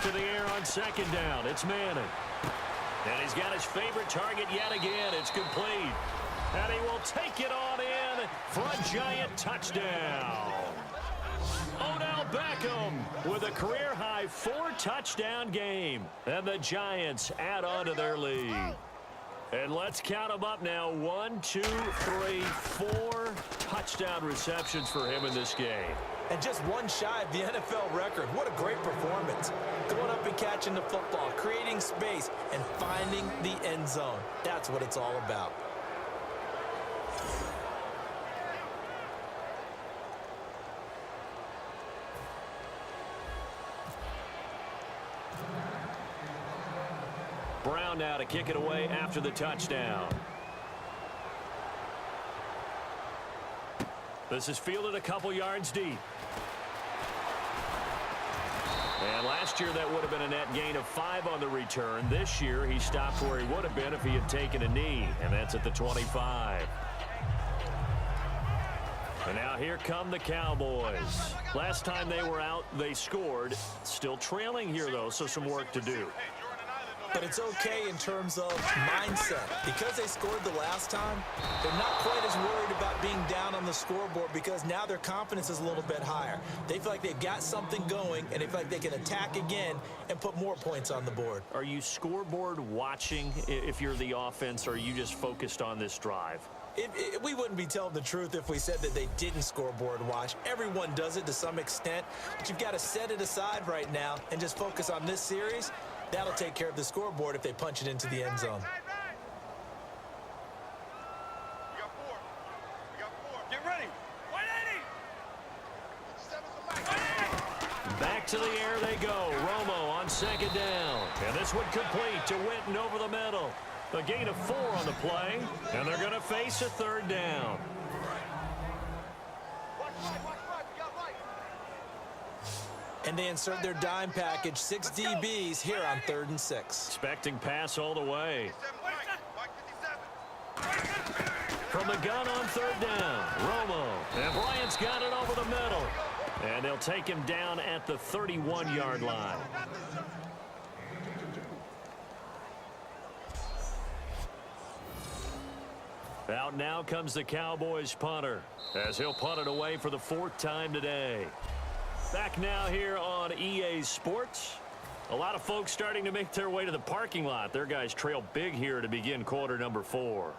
Back to the air on second down. It's Manning. And he's got his favorite target yet again. It's complete. And he will take it on in for a giant touchdown. Odell Beckham with a career-high 4-touchdown game. And the Giants add on to their lead. And let's count them up now. 1, 2, 3, 4 touchdown receptions for him in this game. And just one shy of the NFL record. What a great performance. Going up and catching the football, creating space, and finding the end zone. That's what it's all about. Brown now to kick it away after the touchdown. This is fielded a couple yards deep. And last year that would have been a net gain of 5 on the return. This year he stopped where he would have been if he had taken a knee, and that's at the 25. And now here come the Cowboys. Last time they were out, they scored. Still trailing here, though, so some work to do. But it's okay in terms of mindset. Because they scored the last time, they're not quite as worried about being down on the scoreboard because now their confidence is a little bit higher. They feel like they've got something going, and they feel like they can attack again and put more points on the board. Are you scoreboard watching if you're the offense, or are you just focused on this drive? We wouldn't be telling the truth if we said that they didn't scoreboard watch. Everyone does it to some extent, but you've got to set it aside right now and just focus on this series. That'll take care of the scoreboard if they punch it into the end zone. Get ready. 180. Back to the air they go. Romo on second down. And this one complete to Witten over the middle. A gain of 4 on the play, and they're going to face a third down. And they insert their dime package, 6 DBs here on 3rd and 6. Expecting pass all the way. From the gun on 3rd down, Romo. And Bryant's got it over the middle. And they'll take him down at the 31-yard line. Out now comes the Cowboys punter, as he'll punt it away for the 4th time today. Back now here on EA Sports. A lot of folks starting to make their way to the parking lot. Their guys trail big here to begin quarter number 4.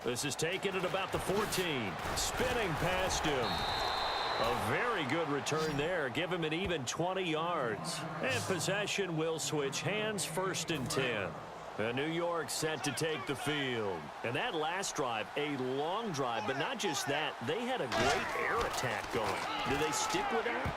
This is taken at about the 14. Spinning past him. A very good return there. Give him an even 20 yards. And possession will switch hands, 1st and 10. And New York set to take the field. And that last drive, a long drive, but not just that. They had a great air attack going. Do they stick with that?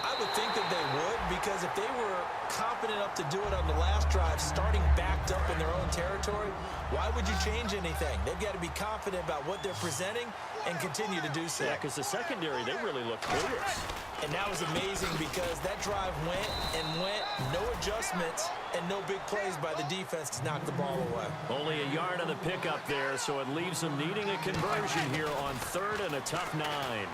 I would think that they would, because if they were confident enough to do it on the last drive, starting backed up in their own territory, why would you change anything? They've got to be confident about what they're presenting and continue to do so. Yeah, because the secondary, they really look clueless. And that was amazing because that drive went and went, no adjustments, and no big plays by the defense to knock the ball away. Only a yard on the pickup there, so it leaves them needing a conversion here on 3rd and a tough 9.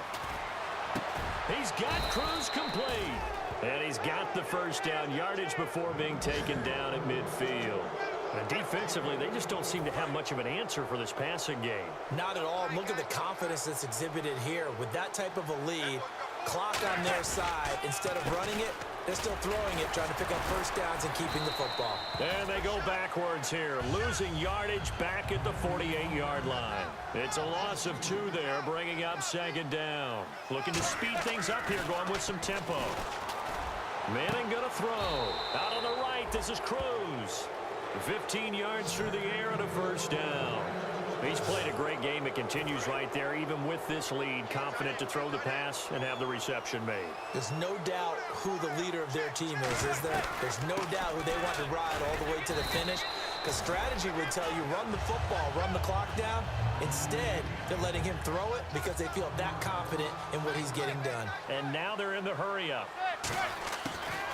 He's got Cruz complete. And he's got the 1st down yardage before being taken down at midfield. And defensively, they just don't seem to have much of an answer for this passing game. Not at all. Look at the confidence that's exhibited here. With that type of a lead, clock on their side, instead of running it, they're still throwing it, trying to pick up 1st downs and keeping the football. And they go backwards here, losing yardage back at the 48-yard line. It's a loss of 2 there, bringing up 2nd down. Looking to speed things up here, going with some tempo. Manning going to throw. Out on the right, this is Cruz. 15 yards through the air and a 1st down. He's played a great game. It continues right there, even with this lead, confident to throw the pass and have the reception made. There's no doubt who the leader of their team is there? There's no doubt who they want to ride all the way to the finish. Because strategy would tell you, run the football, run the clock down. Instead, they're letting him throw it because they feel that confident in what he's getting done. And now they're in the hurry-up.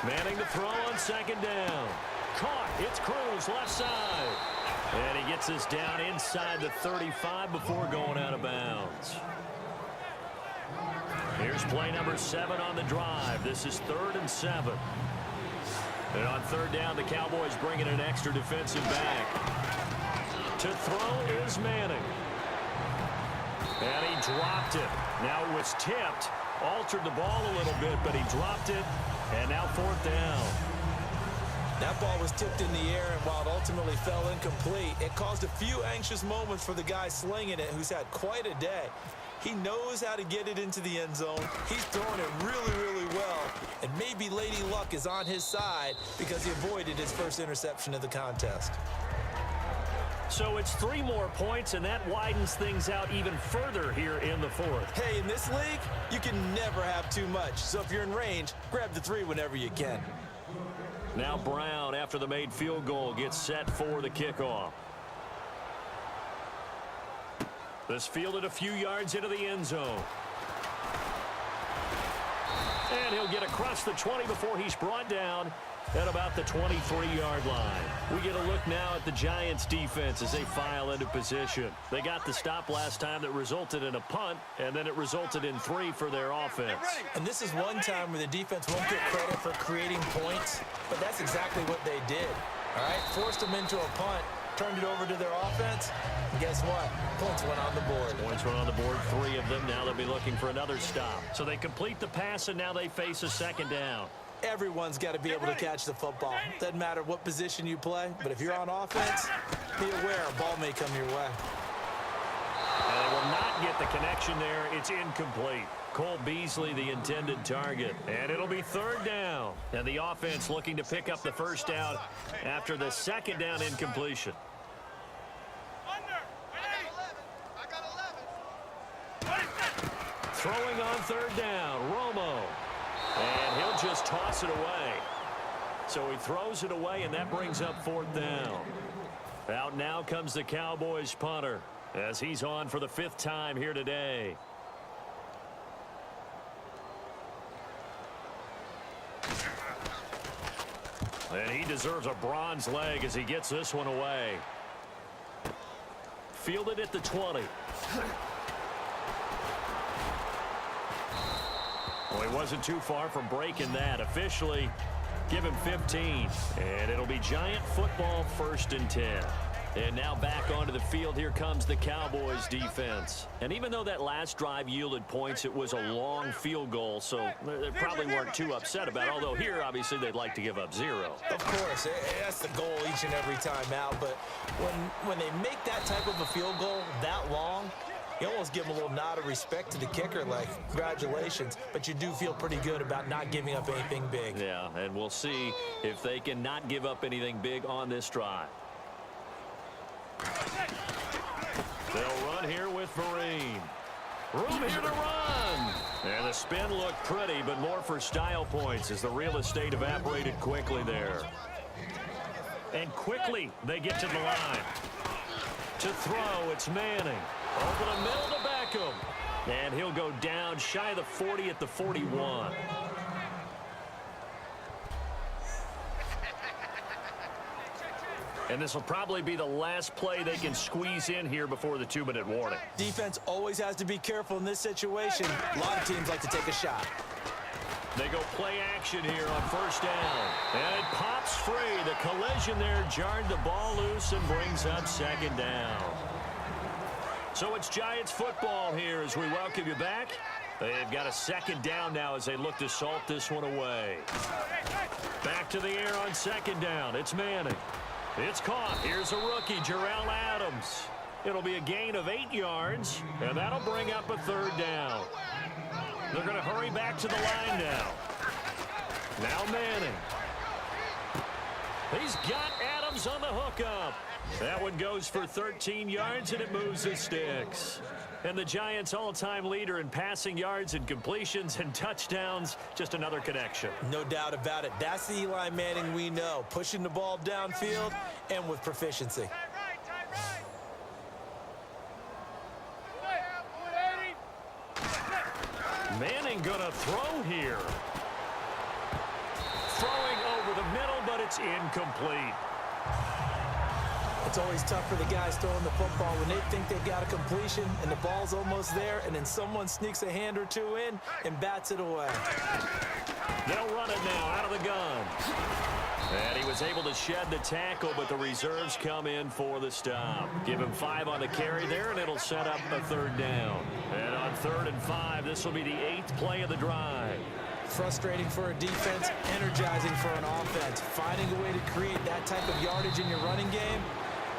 Manning to throw on 2nd down. Caught. It's Cruz, left side. And he gets us down inside the 35 before going out of bounds. Here's play number 7 on the drive. This is 3rd and 7. And on 3rd down, the Cowboys bring in an extra defensive back. To throw is Manning. And he dropped it. Now it was tipped. Altered the ball a little bit, but he dropped it. And now 4th down. That ball was tipped in the air, and while it ultimately fell incomplete, it caused a few anxious moments for the guy slinging it, who's had quite a day. He knows how to get it into the end zone. He's throwing it really, really well. And maybe Lady Luck is on his side because he avoided his first interception of the contest. So it's 3 more points, and that widens things out even further here in the 4th. Hey, in this league, you can never have too much. So if you're in range, grab the 3 whenever you can. Now Brown, after the made field goal, gets set for the kickoff. This fielded a few yards into the end zone. And he'll get across the 20 before he's brought down at about the 23-yard line. We get a look now at the Giants' defense as they file into position. They got the stop last time that resulted in a punt, and then it resulted in 3 for their offense. And this is one time where the defense won't get credit for creating points, but that's exactly what they did. All right, forced them into a punt, turned it over to their offense, and guess what? Points went on the board. Points went on the board, 3 of them. Now they'll be looking for another stop. So they complete the pass, and now they face a 2nd down. Everyone's got to be able to catch the football. Doesn't matter what position you play, but if you're on offense, be aware a ball may come your way. And they will not get the connection there. It's incomplete. Cole Beasley, the intended target. And it'll be 3rd down. And the offense looking to pick up the 1st down after the 2nd down incompletion. Throwing on 3rd down, Romo. And he'll just toss it away. So he throws it away, and that brings up 4th down. Out now comes the Cowboys punter as he's on for the 5th time here today. And he deserves a bronze leg as he gets this one away. Fielded at the 20. Well, he wasn't too far from breaking that. Officially, give him 15. And it'll be Giant football, 1st and 10. And now back onto the field. Here comes the Cowboys defense. And even though that last drive yielded points, it was a long field goal, so they probably weren't too upset about it. Although here, obviously, they'd like to give up 0. Of course, that's the goal each and every time out. But when they make that type of a field goal that long, you almost give them a little nod of respect to the kicker, like, congratulations. But you do feel pretty good about not giving up anything big. Yeah, and we'll see if they can not give up anything big on this drive. They'll run here with Vereen. Room here to run. And the spin looked pretty, but more for style points as the real estate evaporated quickly there. And quickly they get to the line. To throw, it's Manning. Over the middle to Beckham. And he'll go down shy of the 40 at the 41. And this will probably be the last play they can squeeze in here before the 2-minute warning. Defense always has to be careful in this situation. A lot of teams like to take a shot. They go play action here on 1st down. And it pops free. The collision there jarred the ball loose and brings up 2nd down. So it's Giants football here as we welcome you back. They've got a 2nd down now as they look to salt this one away. Back to the air on 2nd down. It's Manning. It's caught. Here's a rookie, Jarrell Adams. It'll be a gain of 8 yards, and that'll bring up a 3rd down. They're going to hurry back to the line now. Now Manning. He's got Adams on the hookup. That one goes for 13 yards, and it moves the sticks. And the Giants' all-time leader in passing yards and completions and touchdowns, just another connection. No doubt about it. That's the Eli Manning we know, pushing the ball downfield and with proficiency. Manning gonna throw here. Throwing over the middle, but it's incomplete. It's always tough for the guys throwing the football when they think they've got a completion and the ball's almost there, and then someone sneaks a hand or two in and bats it away. They'll run it now out of the gun. And he was able to shed the tackle, but the reserves come in for the stop. Give him 5 on the carry there, and it'll set up a 3rd down. And on 3rd and 5, this will be the 8th play of the drive. Frustrating for a defense, energizing for an offense. Finding a way to create that type of yardage in your running game,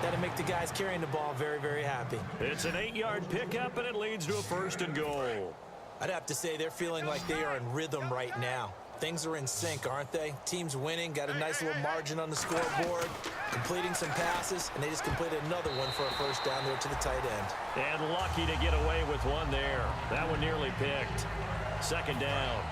that'll make the guys carrying the ball very, very happy. It's an 8-yard pickup, and it leads to a 1st and goal. I'd have to say they're feeling like they are in rhythm right now. Things are in sync, aren't they? Team's winning, got a nice little margin on the scoreboard, completing some passes, and they just completed another one for a 1st down there to the tight end. And lucky to get away with one there. That one nearly picked. 2nd down.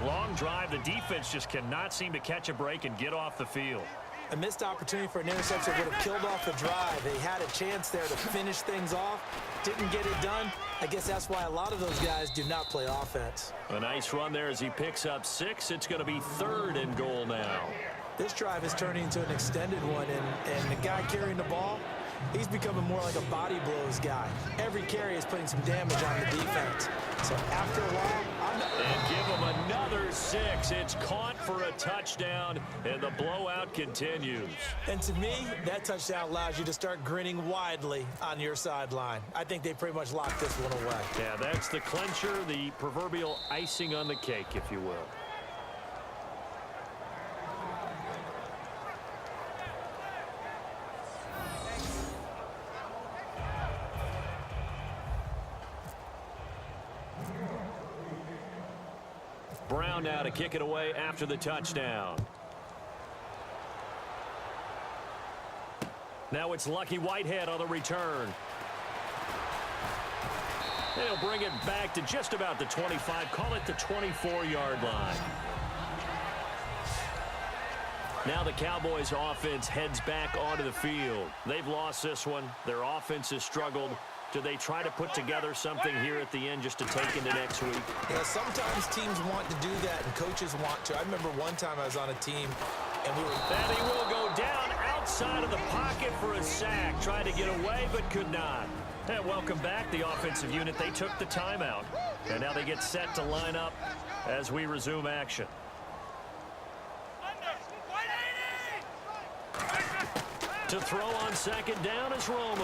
Long drive. The defense just cannot seem to catch a break and get off the field. A missed opportunity for an interception would have killed off the drive. They had a chance there to finish things off. Didn't get it done. I guess that's why a lot of those guys do not play offense. A nice run there as he picks up 6. It's going to be 3rd and goal now. This drive is turning into an extended one, and the guy carrying the ball, he's becoming more like a body blows guy. Every carry is putting some damage on the defense. So after a while, and give him another 6. It's caught for a touchdown, and the blowout continues. And to me, that touchdown allows you to start grinning widely on your sideline. I think they pretty much locked this one away. Yeah, that's the clincher, the proverbial icing on the cake, if you will. Brown now to kick it away after the touchdown. Now it's Lucky Whitehead on the return. They'll bring it back to just about the 25, call it the 24-yard line. Now the Cowboys offense heads back onto the field. They've lost this one. Their offense has struggled. Do they try to put together something here at the end just to take into next week? Yeah, sometimes teams want to do that and coaches want to. I remember one time I was on a team and we were... And he will go down outside of the pocket for a sack. Tried to get away but could not. And welcome back, the offensive unit. They took the timeout. And now they get set to line up as we resume action. To throw on 2nd down is Romo.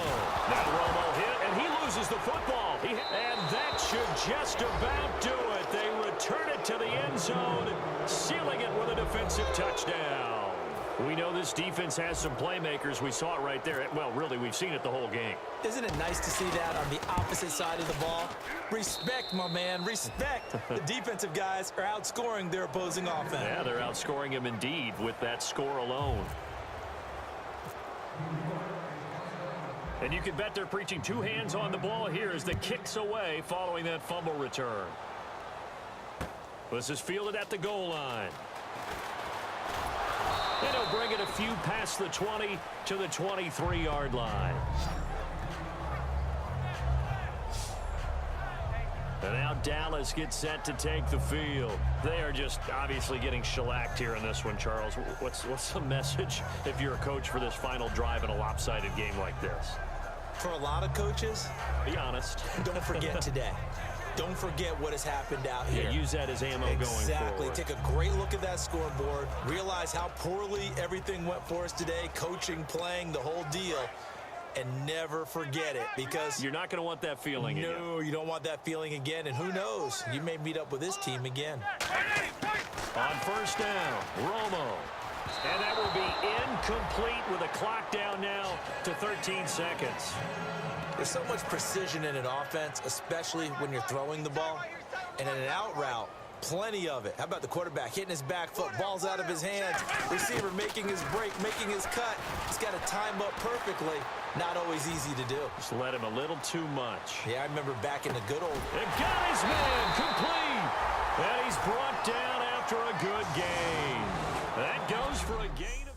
Now Romo hit, and he loses the football. And that should just about do it. They return it to the end zone, sealing it with a defensive touchdown. We know this defense has some playmakers. We saw it right there. Well, really, we've seen it the whole game. Isn't it nice to see that on the opposite side of the ball? Respect, my man, respect. The defensive guys are outscoring their opposing offense. Yeah, they're outscoring them indeed with that score alone. And you can bet they're preaching 2 hands on the ball here as the kick's away following that fumble return. This is fielded at the goal line. And he'll bring it a few past the 20 to the 23-yard line. And now Dallas gets set to take the field. They are just obviously getting shellacked here in this one, Charles. What's the message if you're a coach for this final drive in a lopsided game like this? For a lot of coaches, be honest. Don't forget today. Don't forget what has happened out here. Yeah, use that as ammo going forward. Exactly. Take a great look at that scoreboard. Realize how poorly everything went for us today. Coaching, playing, the whole deal. And never forget it, because you're not going to want that feeling again. No, you don't want that feeling again. And who knows? You may meet up with this team again. On 1st down, Romo. And that will be incomplete with a clock down now to 13 seconds. There's so much precision in an offense, especially when you're throwing the ball. And in an out route, plenty of it. How about the quarterback hitting his back foot, ball's out of his hands, receiver making his break, making his cut. He's got to time up perfectly. Not always easy to do. Just let him a little too much. Yeah, I remember back in the good old... It got his man complete. And he's brought down after a good game. That goes for a gain.